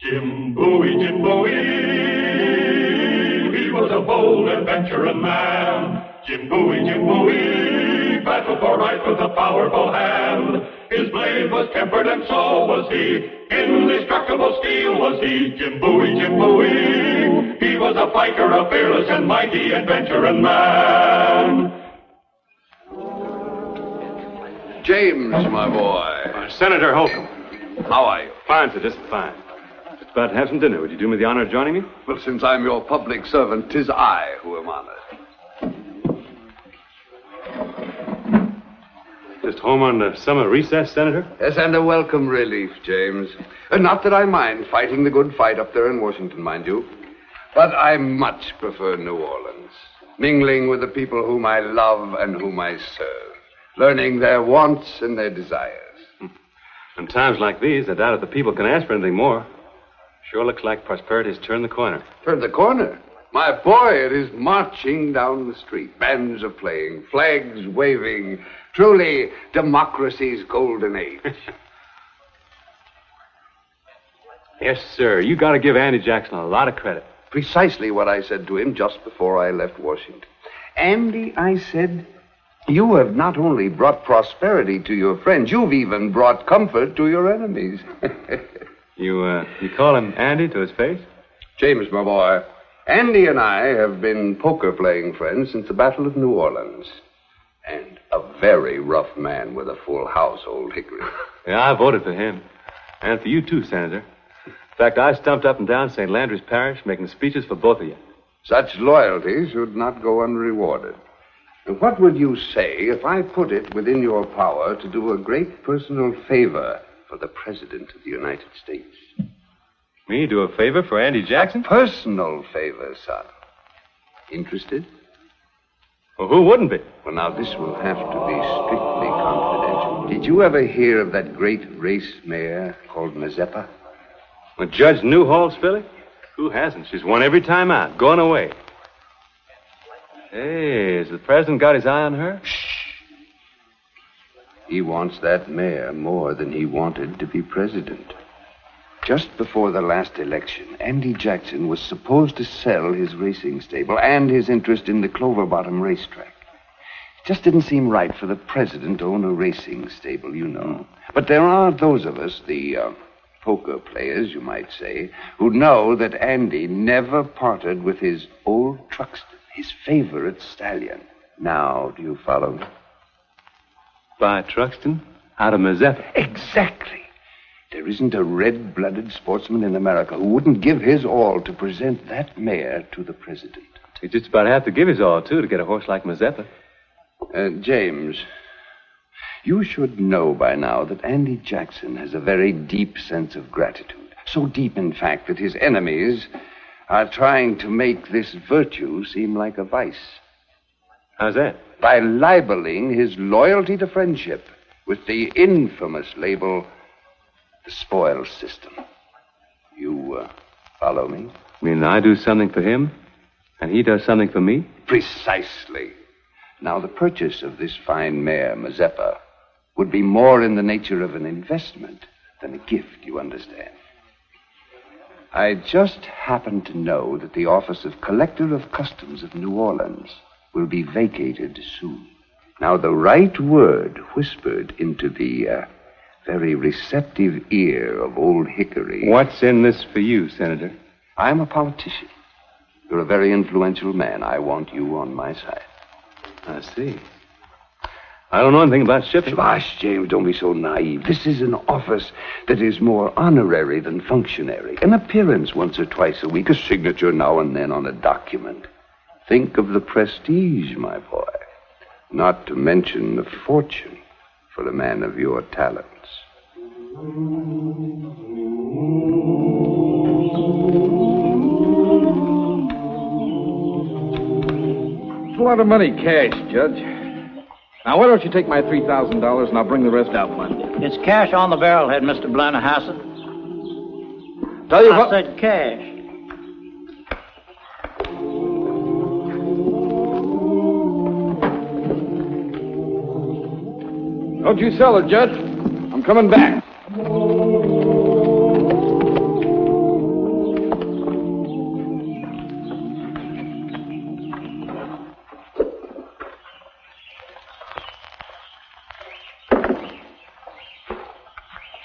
Jim Bowie, Jim Bowie, he was a bold adventuring man. Jim Bowie, battled for right with a powerful hand. His blade was tempered and so was he, indestructible steel was he. Jim Bowie, he was a fighter, a fearless and mighty adventuring man. James, my boy. Senator Holcomb. How are you? Fine, sir, just fine. Just about to have some dinner. Would you do me the honor of joining me? Well, since I'm your public servant, 'tis I who am honored. Just home on the summer recess, Senator? Yes, and a welcome relief, James. Not that I mind fighting the good fight up there in Washington, mind you. But I much prefer New Orleans. Mingling with the people whom I love and whom I serve. Learning their wants and their desires. In times like these, I doubt if the people can ask for anything more. Sure looks like prosperity has turned the corner. Turned the corner? My boy, it is marching down the street. Bands are playing, flags waving. Truly, democracy's golden age. Yes, sir. You got to give Andy Jackson a lot of credit. Precisely what I said to him just before I left Washington. Andy, I said, you have not only brought prosperity to your friends, you've even brought comfort to your enemies. You call him Andy to his face? James, my boy, Andy and I have been poker-playing friends since the Battle of New Orleans. And a very rough man with a full house, old Hickory. Yeah, I voted for him. And for you, too, Senator. In fact, I stumped up and down St. Landry's Parish making speeches for both of you. Such loyalty should not go unrewarded. And what would you say if I put it within your power to do a great personal favor for the President of the United States? Me do a favor for Andy Jackson? A personal favor, son. Interested? Well, who wouldn't be? Well, now, this will have to be strictly confidential. Did you ever hear of that great race mare called Mazeppa? Well, Judge Newhall's filly? Who hasn't? She's won every time out, going away. Hey, has the president got his eye on her? Shh. He wants that mare more than he wanted to be president. Just before the last election, Andy Jackson was supposed to sell his racing stable and his interest in the Clover Bottom racetrack. It just didn't seem right for the president to own a racing stable, you know. But there are those of us, the poker players, you might say, who know that Andy never parted with his old Truxton, his favorite stallion. Now, do you follow me? Buy Truxton out of Mazeppa. Exactly. There isn't a red-blooded sportsman in America who wouldn't give his all to present that mare to the president. He'd just about have to give his all, too, to get a horse like Mazeppa. James, you should know by now that Andy Jackson has a very deep sense of gratitude. So deep, in fact, that his enemies are trying to make this virtue seem like a vice. How's that? By libeling his loyalty to friendship with the infamous label, the spoils system. You follow me? You mean I do something for him, and he does something for me? Precisely. Now, the purchase of this fine mare, Mazeppa, would be more in the nature of an investment than a gift, you understand. I just happen to know that the office of Collector of Customs of New Orleans will be vacated soon. Now, the right word whispered into the very receptive ear of old Hickory. What's in this for you, Senator? I'm a politician. You're a very influential man. I want you on my side. I see. I don't know anything about shipping. Gosh, James, don't be so naive. This is an office that is more honorary than functionary. An appearance once or twice a week, a signature now and then on a document. Think of the prestige, my boy. Not to mention the fortune for a man of your talents. It's a lot of money cash, Judge. Now, why don't you take my $3,000 and I'll bring the rest out Monday? It's cash on the barrelhead, Mr. Blennerhassett. Tell you I what... said cash. Don't you sell it, Judge. I'm coming back.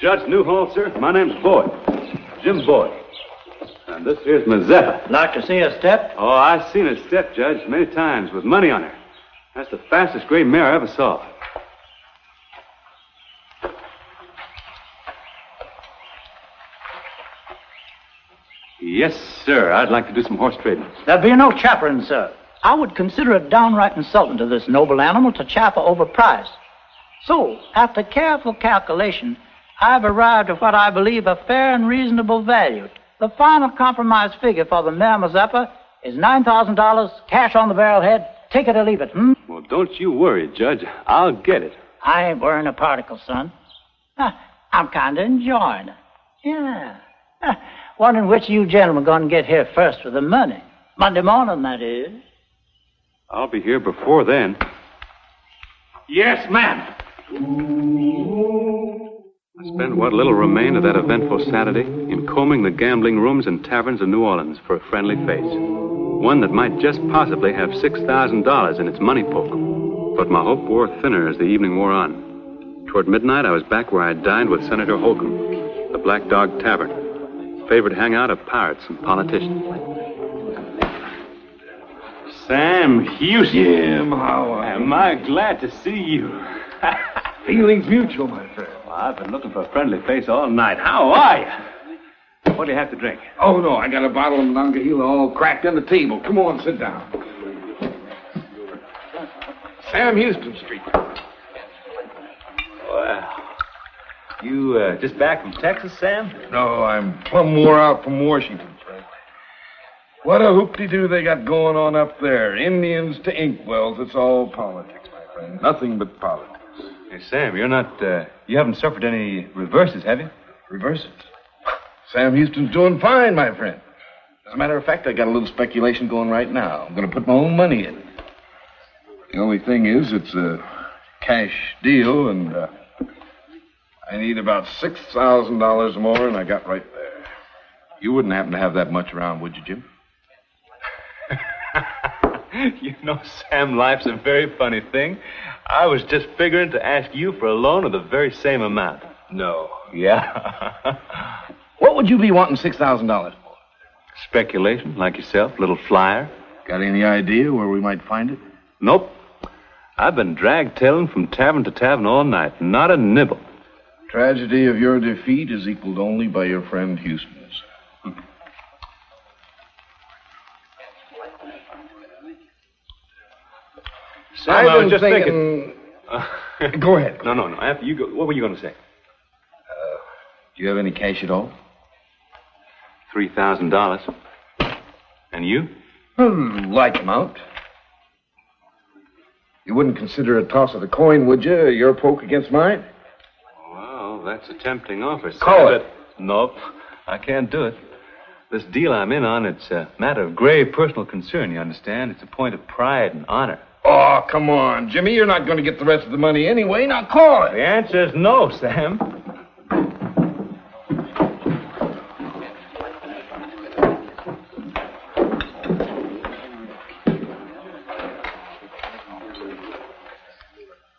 Judge Newhall, sir. My name's Bowie. Jim Bowie. And this here's Mazeppa. Like to see a step? Oh, I've seen her step, Judge, many times with money on her. That's the fastest gray mare I ever saw. Yes, sir. I'd like to do some horse trading. There'll be no chaffering, sir. I would consider it downright insulting to this noble animal to chaffer over price. So, after careful calculation, I've arrived at what I believe a fair and reasonable value. The final compromise figure for the mare Mazeppa is $9,000, cash on the barrelhead. Take it or leave it, Well, don't you worry, Judge. I'll get it. I ain't worrying a particle, son. I'm kind of enjoying it. Yeah. Wondering which of you gentlemen are going to get here first with the money. Monday morning, that is. I'll be here before then. Yes, ma'am. I spent what little remained of that eventful Saturday in combing the gambling rooms and taverns of New Orleans for a friendly face. One that might just possibly have $6,000 in its money poke. But my hope wore thinner as the evening wore on. Toward midnight, I was back where I dined with Senator Holcomb, the Black Dog Tavern, favorite hangout of pirates and politicians. Sam Houston. Jim, how are you? Am I glad to see you? Feelings mutual, my friend. Well, I've been looking for a friendly face all night. How are you? What do you have to drink? Oh, no, I got a bottle of Monongahela all cracked on the table. Come on, sit down. Sam Houston Street. Well, you just back from Texas, Sam? No, I'm plumb wore out from Washington, Frank. What a hoop-de-doo they got going on up there. Indians to inkwells. It's all politics, my friend. Nothing but politics. Hey, Sam, you haven't suffered any reverses, have you? Reverses. Sam Houston's doing fine, my friend. As a matter of fact, I got a little speculation going right now. I'm going to put my own money in. The only thing is, it's a cash deal, and I need about $6,000 more than I got right there. You wouldn't happen to have that much around, would you, Jim? You know, Sam, life's a very funny thing. I was just figuring to ask you for a loan of the very same amount. No. Yeah. What would you be wanting $6,000 for? Speculation, like yourself, little flyer. Got any idea where we might find it? Nope. I've been drag-tailing from tavern to tavern all night. Not a nibble. Tragedy of your defeat is equaled only by your friend Houston's. Sam, I was just thinking... Go ahead. No. After you go, what were you going to say? Do you have any cash at all? $3,000. And you? Like amount. You wouldn't consider a toss of the coin, would you? Your poke against mine? Well, that's a tempting offer, Sam. Call it. Nope, I can't do it. This deal I'm in on, it's a matter of grave personal concern, you understand? It's a point of pride and honor. Oh, come on, Jimmy. You're not going to get the rest of the money anyway. Now call it. The answer is no, Sam.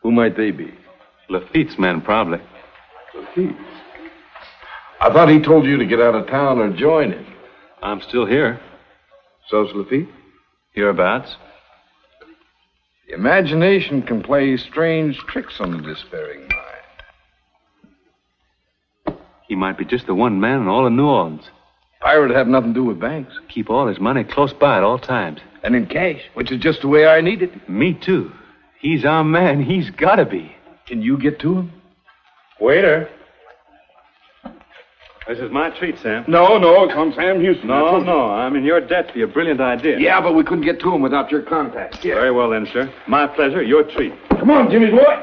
Who might they be? Lafitte's men, probably. Lafitte. I thought he told you to get out of town or join him. I'm still here. So's Lafitte? Hereabouts. The imagination can play strange tricks on the despairing mind. He might be just the one man in all of New Orleans. Pirate have nothing to do with banks. Keep all his money close by at all times. And in cash, which is just the way I need it. Me, too. He's our man. He's got to be. Can you get to him? Waiter. This is my treat, Sam. No, it's on Sam Houston. No. I'm in your debt for your brilliant idea. Yeah, but we couldn't get to him without your contact. Here. Very well, then, sir. My pleasure. Your treat. Come on, Jimmy boy.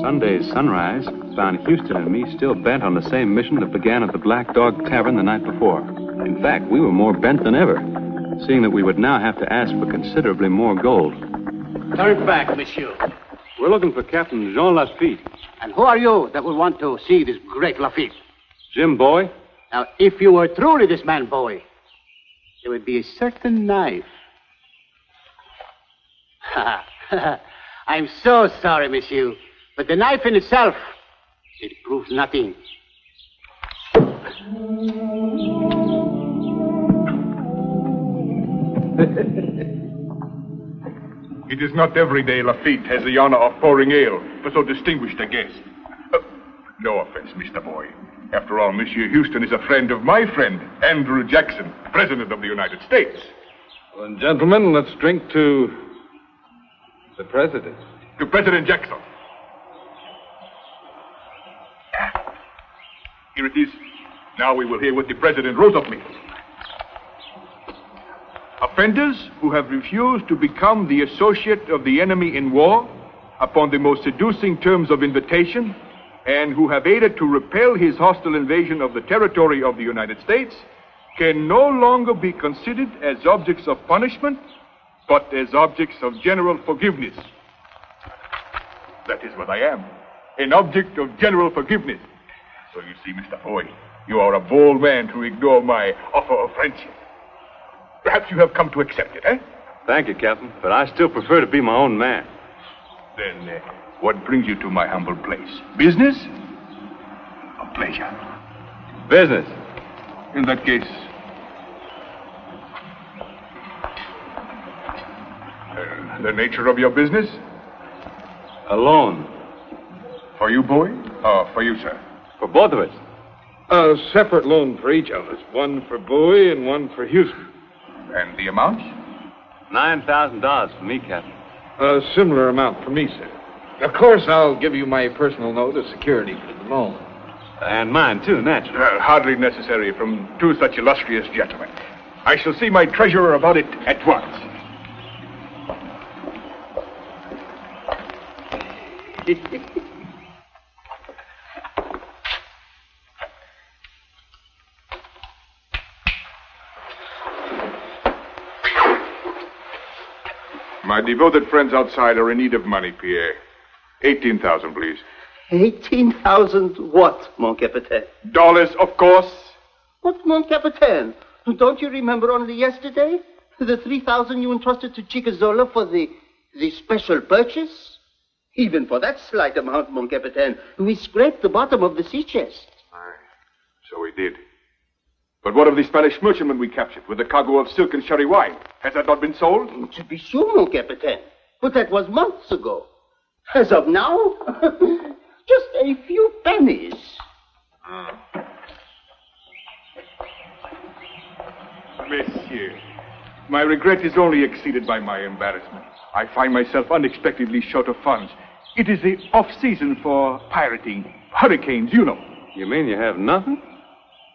Sunday's sunrise found Houston and me still bent on the same mission that began at the Black Dog Tavern the night before. In fact, we were more bent than ever, seeing that we would now have to ask for considerably more gold. Turn back, monsieur. We're looking for Captain Jean Lafitte. And who are you that would want to see this great Lafitte? Jim Bowie? Now, if you were truly this man, Bowie, there would be a certain knife. I'm so sorry, monsieur, but the knife in itself, it proves nothing. It is not every day Lafitte has the honor of pouring ale for so distinguished a guest. No offense, Mr. Bowie. After all, Monsieur Houston is a friend of my friend, Andrew Jackson, President of the United States. Well, gentlemen, let's drink to the President. To President Jackson. Here it is. Now we will hear what the President wrote of me. Offenders who have refused to become the associate of the enemy in war upon the most seducing terms of invitation, and who have aided to repel his hostile invasion of the territory of the United States, can no longer be considered as objects of punishment, but as objects of general forgiveness. That is what I am, an object of general forgiveness. So you see, Mr. Bowie, you are a bold man to ignore my offer of friendship. Perhaps you have come to accept it, eh? Thank you, Captain, but I still prefer to be my own man. Then, what brings you to my humble place? Business or pleasure? Business. In that case, the nature of your business? A loan. For you, Bowie? Or for you, sir? For both of us. A separate loan for each of us. One for Bowie and one for Houston. And the amount? $9,000 for me, Captain. A similar amount for me, sir. Of course, I'll give you my personal note as security for the loan. And mine, too, naturally. Hardly necessary from two such illustrious gentlemen. I shall see my treasurer about it at once. My devoted friends outside are in need of money, Pierre. 18,000, please. 18,000 what, mon capitaine? Dollars, of course. What, mon capitaine? Don't you remember only yesterday? The 3,000 you entrusted to Chicazola for the special purchase? Even for that slight amount, mon capitaine, we scraped the bottom of the sea chest. Aye, so we did. But what of the Spanish merchantman we captured with a cargo of silk and sherry wine? Has that not been sold? To be sure, mon capitaine. But that was months ago. As of now, just a few pennies. Monsieur, my regret is only exceeded by my embarrassment. I find myself unexpectedly short of funds. It is the off-season for pirating. Hurricanes, you know. You mean you have nothing?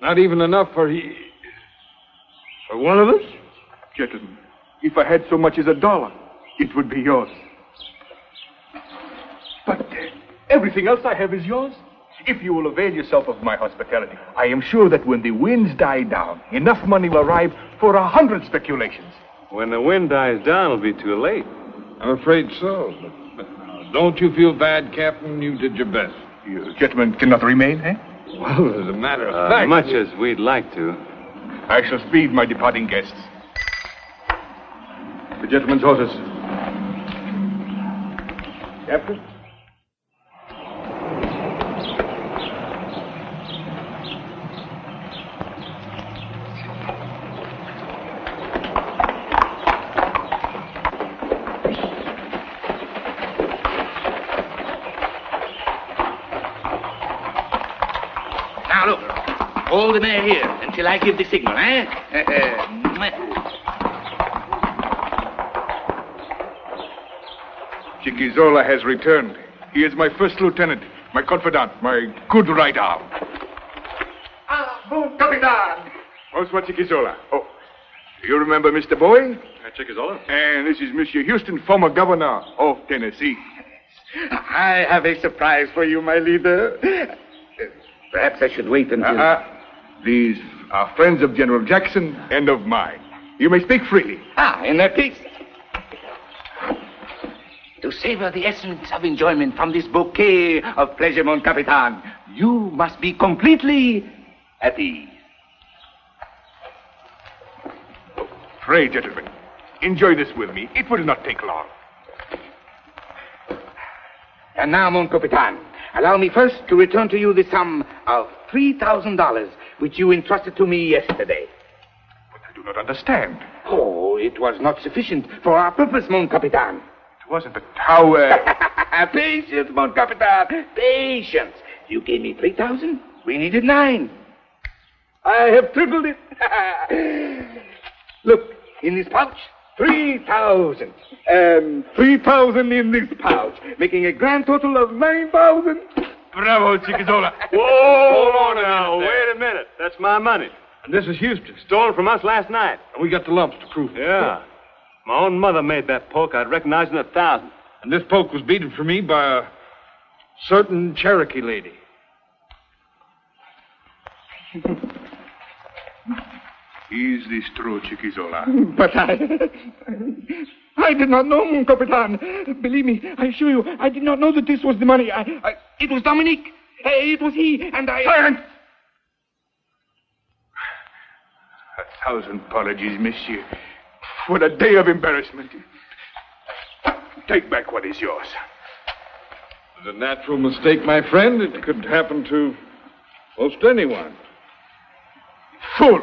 Not even enough for one of us? Gentlemen, if I had so much as $1, it would be yours. But everything else I have is yours. If you will avail yourself of my hospitality, I am sure that when the winds die down, enough money will arrive for 100 speculations. When the wind dies down, it'll be too late. I'm afraid so. But don't you feel bad, Captain? You did your best. You gentlemen cannot remain, eh? Well, as a matter of fact... Much as we'd like to. I shall speed my departing guests. The gentleman's horses. Captain? Now, look. Hold the mare here until I give the signal, eh? Chiquizola has returned. He is my first lieutenant, my confidant, my good right arm. Bon Capitan! Bonsoir, Chiquizola. Oh, you remember Mr. Bowie? Chiquizola? And this is Monsieur Houston, former governor of Tennessee. I have a surprise for you, my leader. Perhaps I should wait until... These are friends of General Jackson and of mine. You may speak freely. In that case... To savor the essence of enjoyment from this bouquet of pleasure, mon capitan, you must be completely at ease. Pray, gentlemen, enjoy this with me. It will not take long. And now, mon capitan, allow me first to return to you the sum of $3,000 which you entrusted to me yesterday. But I do not understand. Oh, it was not sufficient for our purpose, mon capitan. It wasn't, but how... Patience, mon capitan, patience. You gave me 3,000. We needed 9. I have tripled it. Look, in this pouch, 3,000. And 3,000 in this pouch, making a grand total of 9,000. Bravo, Chicazola. Whoa, hold on now. Wait a minute. That's my money. And this is Houston. Stolen from us last night. And we got the lumps to prove it. Yeah. My own mother made that poke. I'd recognize in 1,000. And this poke was beaten for me by a certain Cherokee lady. Is this true, Chiquizola? But I did not know, mon capitan. Believe me, I assure you, I did not know that this was the money. It was Dominique. It was he, and I... Silence! 1,000 apologies, monsieur. What a day of embarrassment. Take back what is yours. It was a natural mistake, my friend. It could happen to most anyone. Fool!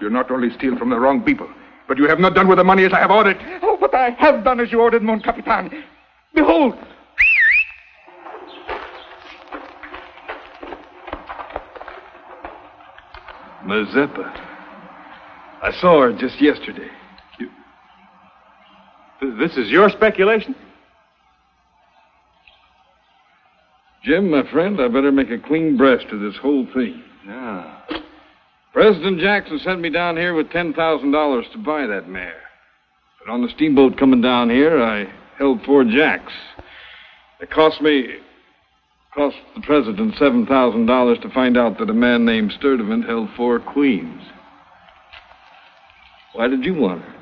You not only steal from the wrong people, but you have not done with the money as I have ordered. Oh, but I have done as you ordered, mon capitan. Behold! Mazeppa. I saw her just yesterday. This is your speculation? Jim, my friend, I better make a clean breast of this whole thing. Yeah. President Jackson sent me down here with $10,000 to buy that mare. But on the steamboat coming down here, I held 4 jacks. It cost the president $7,000 to find out that a man named Sturdivant held 4 queens. Why did you want her?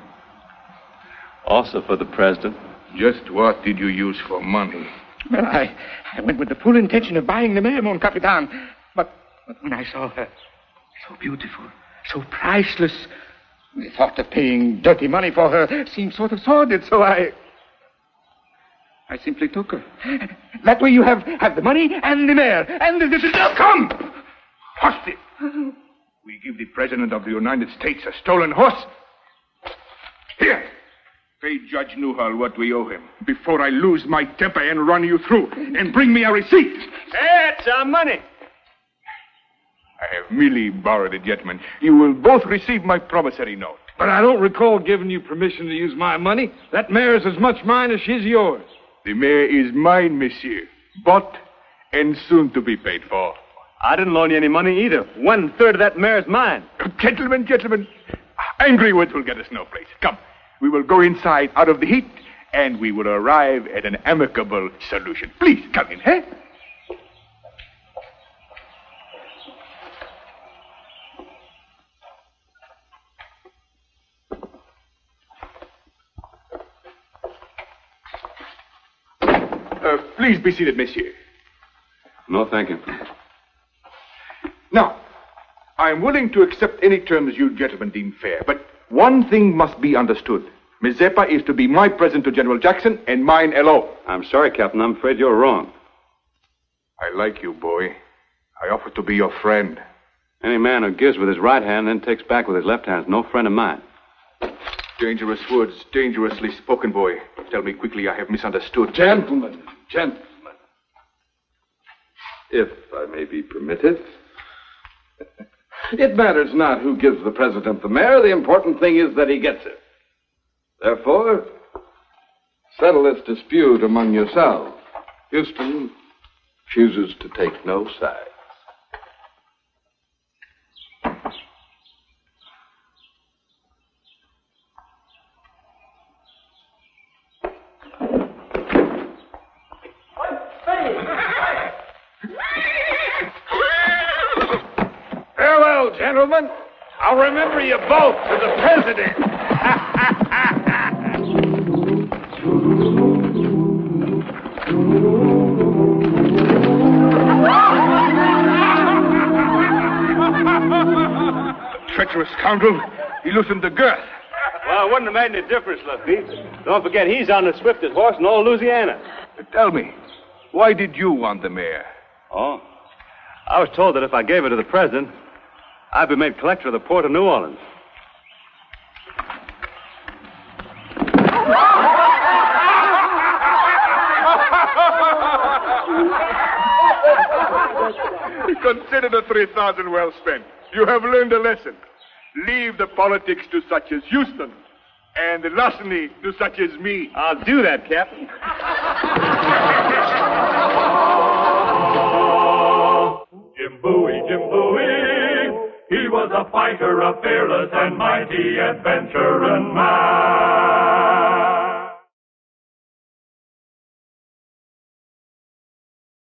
Also for the president. Just what did you use for money? Well, I went with the full intention of buying the mare, mon capitan. But when I saw her, so beautiful, so priceless, the thought of paying dirty money for her seemed sort of sordid, so I simply took her. That way you have the money and the mare and the... Now come! Hush it! We give the President of the United States a stolen horse? Here! Pay Judge Newhall what we owe him before I lose my temper and run you through. And bring me a receipt. That's our money. I have merely borrowed it, gentlemen. You will both receive my promissory note. But I don't recall giving you permission to use my money. That mare is as much mine as she's yours. The mare is mine, monsieur. Bought and soon to be paid for. I didn't loan you any money either. 1/3 of that mare is mine. Gentlemen. Angry words will get us no place. Come. We will go inside out of the heat, and we will arrive at an amicable solution. Please, come in, eh? Please be seated, monsieur. No, thank you. Now, I'm willing to accept any terms you gentlemen deem fair, but one thing must be understood. Mazeppa is to be my present to General Jackson and mine alone. I'm sorry, Captain. I'm afraid you're wrong. I like you, boy. I offer to be your friend. Any man who gives with his right hand and then takes back with his left hand is no friend of mine. Dangerous words, dangerously spoken, boy. Tell me quickly I have misunderstood. Gentlemen. If I may be permitted. It matters not who gives the president the mare. The important thing is that he gets it. Therefore, settle this dispute among yourselves. Houston chooses to take no side. gentlemen. I'll remember you both to the president. Treacherous scoundrel. He loosened the girth. Well, it wouldn't have made any difference, Lefty. Don't forget, he's on the swiftest horse in all Louisiana. Tell me, why did you want the mare? Oh? I was told that if I gave it to the president, I'd be made collector of the port of New Orleans. Consider the 3,000 well spent. You have learned a lesson. Leave the politics to such as Houston, and the larceny to such as me. I'll do that, Captain. Jim Bowie, he was a fighter, a fearless and mighty adventurer man.